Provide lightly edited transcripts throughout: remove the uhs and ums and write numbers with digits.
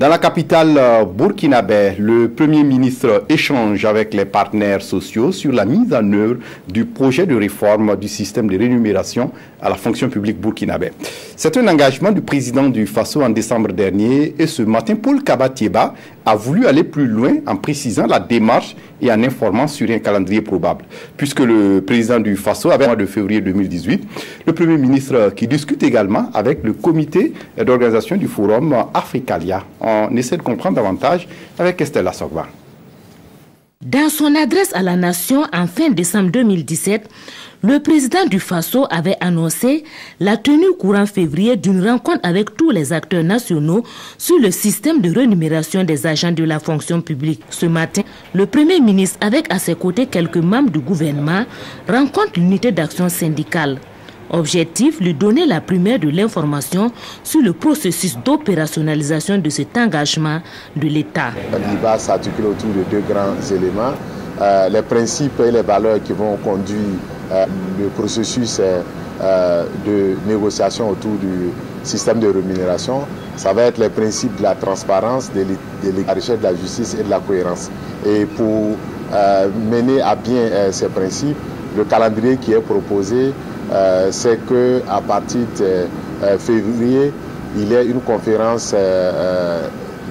Dans la capitale burkinabé, le Premier ministre échange avec les partenaires sociaux sur la mise en œuvre du projet de réforme du système de rémunération à la fonction publique burkinabé. C'est un engagement du président du Faso en décembre dernier et ce matin, Paul Kabatieba a voulu aller plus loin en précisant la démarche et en informant sur un calendrier probable. Puisque le président du Faso avait, au mois de février 2018, le Premier ministre qui discute également avec le comité d'organisation du Forum Africalia. On essaie de comprendre davantage avec Estelle Assogba. Dans son adresse à la nation en fin décembre 2017, le président du Faso avait annoncé la tenue courant février d'une rencontre avec tous les acteurs nationaux sur le système de rémunération des agents de la fonction publique. Ce matin, le Premier ministre, avec à ses côtés quelques membres du gouvernement, rencontre l'unité d'action syndicale. Objectif, lui donner la primeur de l'information sur le processus d'opérationnalisation de cet engagement de l'État. L'IBA s'articule autour de deux grands éléments. Les principes et les valeurs qui vont conduire le processus de négociation autour du système de rémunération. Ça va être les principes de la transparence, de la recherche de la justice et de la cohérence. Et pour mener à bien ces principes, le calendrier qui est proposé, c'est qu'à partir de février, il y a une conférence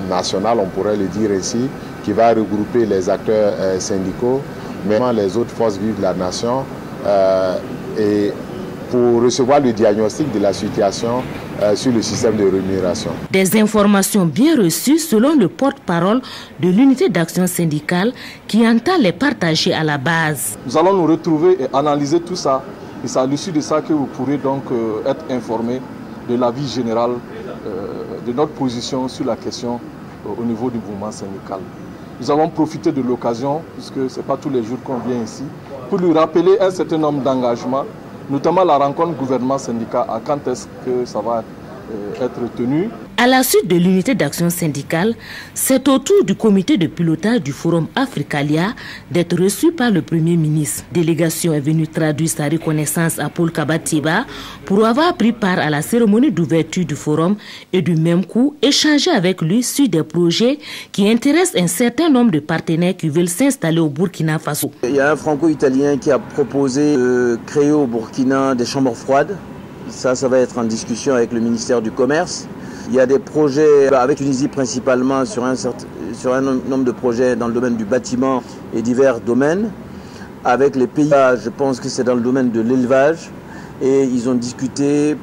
nationale, on pourrait le dire ainsi, qui va regrouper les acteurs syndicaux, mais les autres forces vives de la nation, et pour recevoir le diagnostic de la situation sur le système de rémunération. Des informations bien reçues selon le porte-parole de l'unité d'action syndicale qui entend les partager à la base. Nous allons nous retrouver et analyser tout ça. Et c'est à l'issue de ça que vous pourrez donc être informé de l'avis général de notre position sur la question au niveau du mouvement syndical. Nous avons profité de l'occasion, puisque ce n'est pas tous les jours qu'on vient ici, pour lui rappeler un certain nombre d'engagements, notamment la rencontre gouvernement-syndicat, à quand est-ce que ça va être tenu. À la suite de l'unité d'action syndicale, c'est au tour du comité de pilotage du Forum Africalia d'être reçu par le Premier ministre. La délégation est venue traduire sa reconnaissance à Paul Kabatieba pour avoir pris part à la cérémonie d'ouverture du forum et du même coup échanger avec lui sur des projets qui intéressent un certain nombre de partenaires qui veulent s'installer au Burkina Faso. Il y a un franco-italien qui a proposé de créer au Burkina des chambres froides. Ça va être en discussion avec le ministère du Commerce. Il y a des projets avec Tunisie principalement sur un nombre de projets dans le domaine du bâtiment et divers domaines. Avec les pays, je pense que c'est dans le domaine de l'élevage. Et ils ont discuté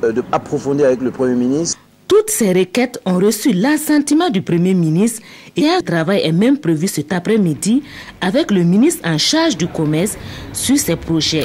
d'approfondir avec le Premier ministre. Toutes ces requêtes ont reçu l'assentiment du Premier ministre et un travail est même prévu cet après-midi avec le ministre en charge du commerce sur ces projets.